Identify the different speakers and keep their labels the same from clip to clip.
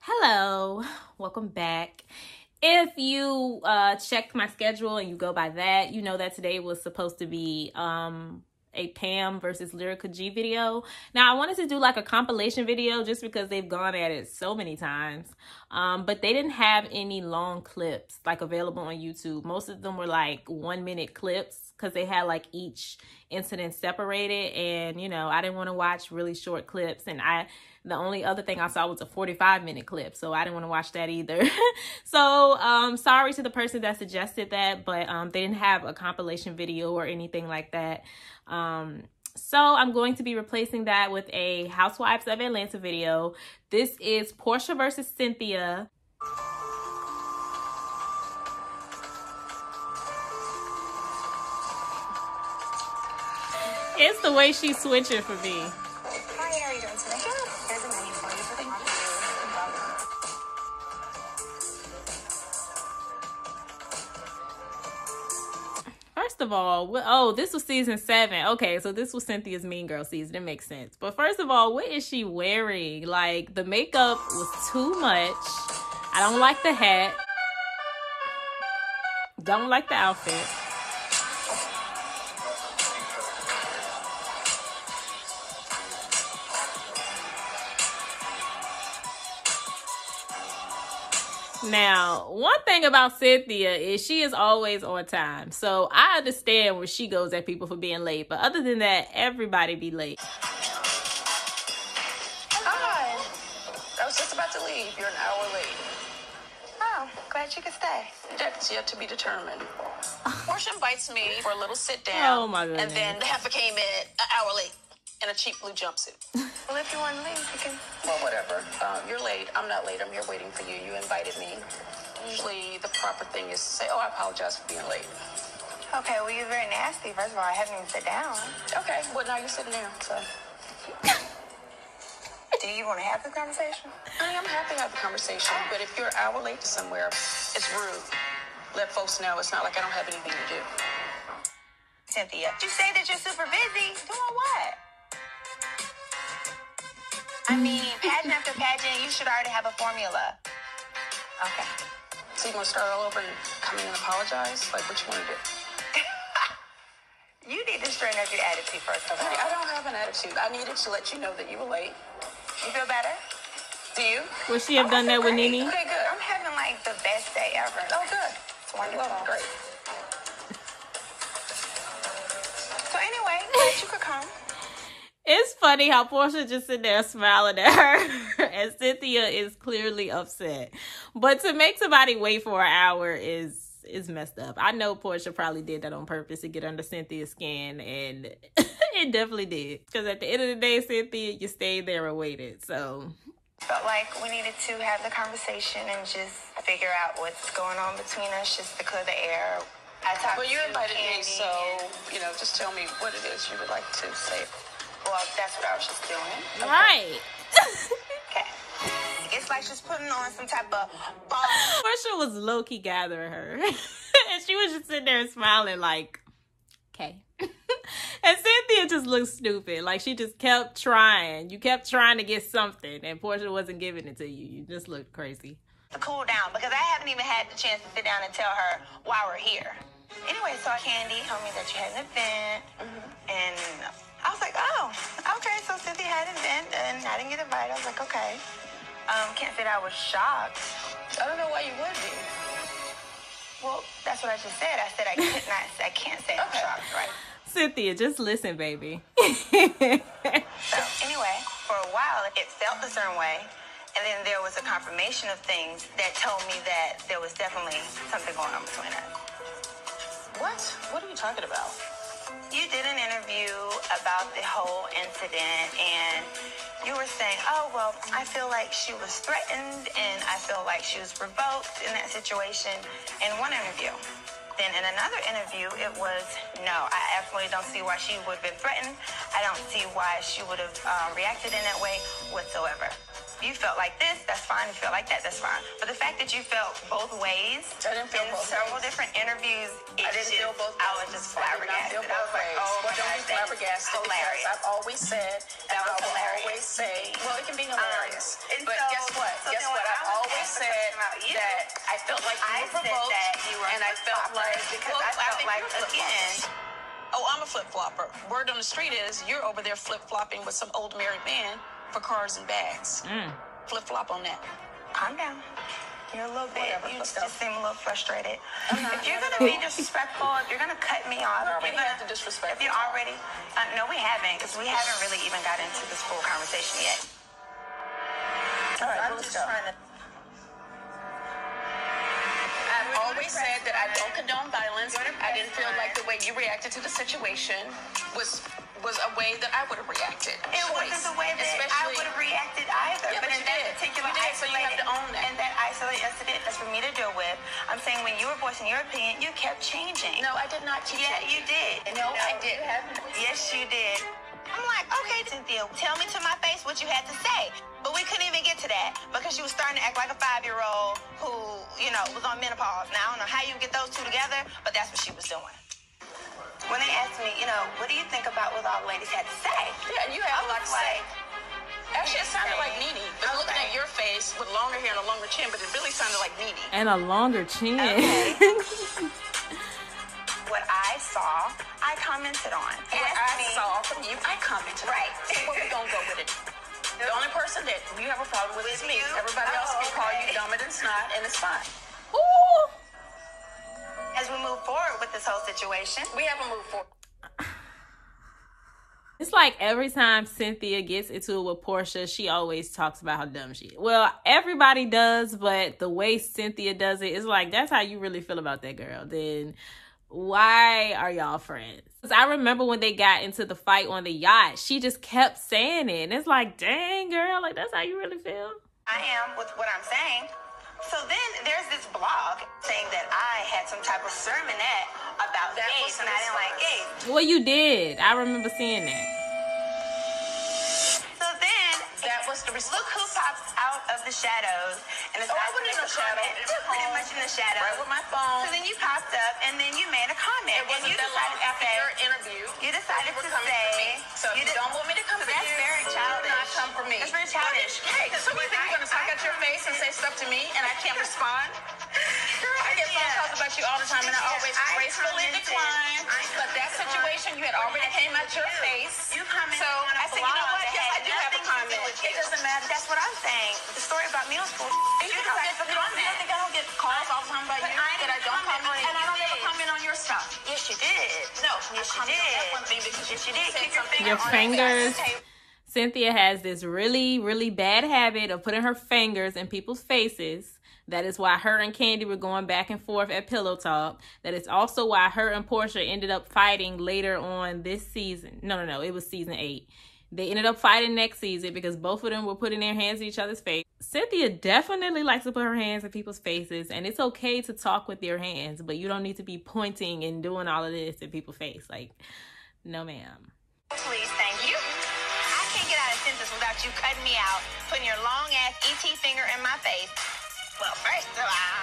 Speaker 1: Hello, welcome back. If you checked my schedule and you go by that, you know that today was supposed to be a Pam versus Lyrica G video. Now, I wanted to do like a compilation video just because they've gone at it so many times. But they didn't have any long clips like available on YouTube. Most of them were like 1-minute clips because they had like each incident separated. And, you know, I didn't want to watch really short clips. And the only other thing I saw was a 45-minute clip, so I didn't want to watch that either. So sorry to the person that suggested that, but they didn't have a compilation video or anything like that. So I'm going to be replacing that with a Housewives of Atlanta video. This is Porsha versus Cynthia. It's the way she's switching for me.
Speaker 2: Hi, how are you doing today? Good. Here's a menu for you. Thank you.
Speaker 1: First of all, oh, this was season 7. Okay, so this was Cynthia's Mean Girl season. It makes sense. But first of all, what is she wearing? Like, the makeup was too much. I don't like the hat. Don't like the outfit. Now, one thing about Cynthia is she is always on time. So I understand where she goes at people for being late. But other than that, everybody be late.
Speaker 2: Hi. I was just about to leave. You're an hour late. Oh, glad you could stay. That's yet to be determined. Porsha invites me for a little sit down.
Speaker 1: Oh, my goodness.
Speaker 2: And then the heifer came in an hour late in a cheap blue jumpsuit. Well, if you want to leave, you can. Well, whatever. You're late. I'm not late. I'm here waiting for you. You invited me. Usually the proper thing is to say, oh, I apologize for being late. Okay, well, you're very nasty. First of all, I haven't even sat down. Okay, well, now you're sitting down, so. Do you want to have this conversation? I'm happy to have the conversation, but if you're an hour late to somewhere, it's rude. Let folks know it's not like I don't have anything to do. Cynthia, you say that you're super busy. Doing what? I mean, pageant after pageant, you should already have a formula. Okay. So you want to start all over and come in and apologize? Like, what you want to do? You need to straighten up your attitude first of all. I don't have an attitude. I needed to let you know that you were late. You feel better? Do you?
Speaker 1: Would she have done that with Nene?
Speaker 2: Okay, good. I'm having like the best day ever. Oh, good. It's wonderful. Well, great. So anyway, glad you could come.
Speaker 1: It's funny how Porsha just sitting there smiling at her and Cynthia is clearly upset. But to make somebody wait for an hour is messed up. I know Porsha probably did that on purpose to get under Cynthia's skin, and it definitely did. Because at the end of the day, Cynthia, you stayed there and waited. So
Speaker 2: felt like we needed to have the conversation and just figure out what's going on between us, just to clear the air. Well, you invited me, so, you know, just tell me what it is you would like to say. Well, that's what I was just doing.
Speaker 1: Okay. Right.
Speaker 2: Okay. It's like she's putting on some type of ball.
Speaker 1: Porsha was low-key gathering her. And she was just sitting there smiling like, okay. And Cynthia just looked stupid. Like, she just kept trying. You kept trying to get something, and Porsha wasn't giving it to you. You just looked crazy.
Speaker 2: To cool down, because I haven't even had the chance to sit down and tell her why we're here. Anyway, so Candy told me that you had an event, and I was like, oh, okay, so Cynthia had an event, and I didn't get invited. I was like, okay. Can't say that I was shocked. I don't know why you would be. Well, that's what I just said. I said I can't say I'm shocked, right?
Speaker 1: Cynthia, just listen, baby.
Speaker 2: So, anyway, for a while, it felt a certain way. And then there was a confirmation of things that told me that there was definitely something going on between us. What? What are you talking about? You did an interview about the whole incident, and you were saying, oh, well, I feel like she was threatened, and I feel like she was provoked in that situation in one interview. Then in another interview, it was, no, I absolutely don't see why she would have been threatened. I don't see why she would have reacted in that way whatsoever. You felt like this, that's fine. You felt like that, that's fine. But the fact that you felt both ways in several different interviews,
Speaker 3: I didn't feel both ways.
Speaker 2: I was just flabbergasted. I was like, oh my
Speaker 3: don't be
Speaker 2: gosh,
Speaker 3: flabbergasted.
Speaker 2: hilarious.
Speaker 3: I've always said, and I will always say, well, it can be hilarious. But guess what? I've always said that I felt like you were provoked, and I felt like,
Speaker 2: because I felt like, again,
Speaker 3: oh, I'm a flip-flopper. Word on the street is you're over there flip-flopping with some old married man for cars and bags. Flip-flop on that.
Speaker 2: calm down. You're a little bit, you just seem a little frustrated. If you're going to be disrespectful, if you're going to cut me off,
Speaker 3: We already had the disrespect.
Speaker 2: if you're already, no, we haven't, because we haven't really even got into this full conversation yet.
Speaker 3: All right, let's go. I've always said that I don't condone violence. I didn't feel like the way you reacted to the situation was a way that I would have reacted.
Speaker 2: It wasn't the way that I would have reacted either.
Speaker 3: Yeah,
Speaker 2: but in that particular
Speaker 3: so you have to own that.
Speaker 2: in that isolated incident, that's for me to deal with. I'm saying when you were voicing your opinion, you kept changing.
Speaker 3: No, I did not keep
Speaker 2: Yeah,
Speaker 3: changing.
Speaker 2: you did.
Speaker 3: No, I didn't.
Speaker 2: Yes, you did. I'm like, okay, Cynthia, tell me to my face what you had to say. But we couldn't even get to that because she was starting to act like a 5-year-old who, you know, was on menopause. Now, I don't know how you get those two together, but that's what she was doing. When they asked me, you know, what do you think about what all the ladies had to say?
Speaker 3: Yeah, and you had a lot to say. Actually, it sounded like Nene. But looking at your face with longer hair and a longer chin, but it really sounded like Nene.
Speaker 1: And a longer chin.
Speaker 2: Okay. What I saw, I commented on.
Speaker 3: What I saw from you, I commented.
Speaker 2: Right.
Speaker 3: So where we gonna go with it? The only person that you have a problem with is me. Everybody else can call you dumb and snot, and it's fine.
Speaker 1: Ooh.
Speaker 2: As we move forward with this whole situation,
Speaker 3: We haven't moved forward.
Speaker 1: It's like every time Cynthia gets into it with Porsha, she always talks about how dumb she is. Well, everybody does, but the way Cynthia does it, it's like, that's how you really feel about that girl. Then why are y'all friends? Because I remember when they got into the fight on the yacht, she just kept saying it. And it's like, dang, girl, like, that's how you really feel?
Speaker 2: I am with what I'm saying. So then there's this blog saying that I had some type of sermonette about gays and I didn't like gays.
Speaker 1: Well, you did. I remember seeing that.
Speaker 2: So then
Speaker 3: That was the response.
Speaker 2: look who pops out of the shadows and it's
Speaker 3: I wasn't in the shadow.
Speaker 2: pretty much in the shadows.
Speaker 3: Right with my phone.
Speaker 2: So then you popped up and then you made a comment.
Speaker 3: It wasn't
Speaker 2: and you
Speaker 3: that long
Speaker 2: decided to
Speaker 3: after
Speaker 2: say,
Speaker 3: your interview.
Speaker 2: you decided
Speaker 3: You were
Speaker 2: to
Speaker 3: coming
Speaker 2: say,
Speaker 3: for me. So if you don't want me to come for
Speaker 2: that's
Speaker 3: you,
Speaker 2: very childish.
Speaker 3: do not come for me.
Speaker 2: That's very childish.
Speaker 3: Hey, so you think you're gonna talk out your face and say stuff to me and I can't respond? I get phone calls about you all the time and I always gracefully decline. But that situation, you had already came out your face.
Speaker 2: You commented
Speaker 3: So
Speaker 2: on a
Speaker 3: I said, you know
Speaker 2: blog
Speaker 3: what?
Speaker 2: that
Speaker 3: Yes, I
Speaker 2: had
Speaker 3: do have a
Speaker 2: nothing to do
Speaker 3: comment.
Speaker 2: with you.
Speaker 3: It doesn't matter.
Speaker 2: That's what I'm saying. The story about middle school.
Speaker 3: You don't think I don't get calls all the time about you that I don't comment and I don't ever comment on your stuff.
Speaker 2: Yes, you did.
Speaker 3: No,
Speaker 2: Yes,
Speaker 3: I
Speaker 2: you did.
Speaker 3: That one thing because
Speaker 2: Yes, you
Speaker 3: you
Speaker 2: did.
Speaker 3: said
Speaker 2: Keep your
Speaker 3: something
Speaker 1: Your
Speaker 3: on
Speaker 1: fingers.
Speaker 3: face.
Speaker 1: Cynthia has this really, really bad habit of putting her fingers in people's faces. That is why her and Candy were going back and forth at Pillow Talk. That is also why her and Porsha ended up fighting later on this season. No, it was season 8. They ended up fighting next season because both of them were putting their hands in each other's face. Cynthia definitely likes to put her hands in people's faces, and it's okay to talk with your hands, but you don't need to be pointing and doing all of this in people's face. Like, no, ma'am.
Speaker 2: Please, thank you. I can't get out of sentence without you cutting me out, putting your long ass ET finger in my face. Well, first of all,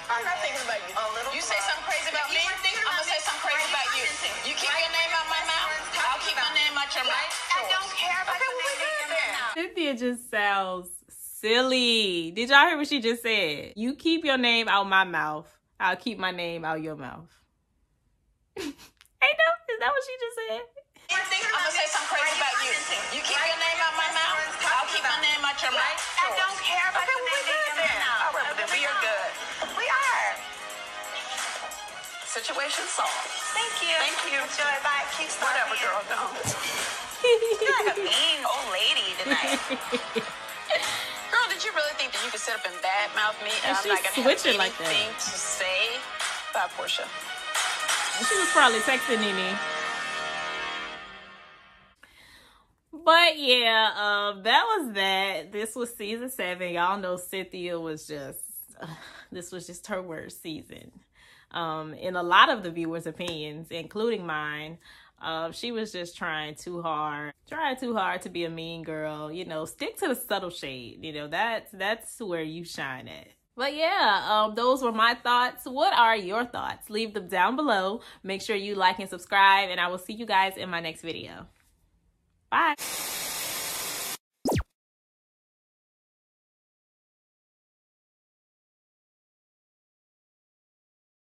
Speaker 3: I'm not thinking about you. You say something crazy about me, I'm gonna say something crazy about you. You keep your name out my mouth, I'll keep my name out your mouth.
Speaker 2: I don't care about your name being in my mouth.
Speaker 1: Cynthia just sounds silly. Did y'all hear what she just said? You keep your name out my mouth, I'll keep my name out your mouth. Ain't that, is that what she just said?
Speaker 3: I'm gonna say something crazy about you. You keep your name out my mouth, I'll keep my name out your mouth.
Speaker 2: I don't care about your name being in my mouth.
Speaker 3: All right, well then we are good.
Speaker 2: We are.
Speaker 3: Situation solved.
Speaker 2: Thank you.
Speaker 3: Thank you.
Speaker 2: Enjoy. Bye. Keep
Speaker 3: Whatever,
Speaker 2: stalking.
Speaker 3: girl, don't.
Speaker 2: You're like a mean old lady tonight.
Speaker 3: Girl, did you really think that you could sit up and badmouth me and I'm
Speaker 1: she's
Speaker 3: not gonna have
Speaker 1: switching like that.
Speaker 3: anything to say about Porsha?
Speaker 1: She was probably texting Nene. But yeah, that was that. This was season 7. Y'all know Cynthia was just, this was just her worst season. In a lot of the viewers' opinions, including mine. She was just trying too hard to be a mean girl. You know, stick to the subtle shade. You know, that's where you shine at. But yeah, those were my thoughts. What are your thoughts? Leave them down below. Make sure you like and subscribe, and I will see you guys in my next video. Bye.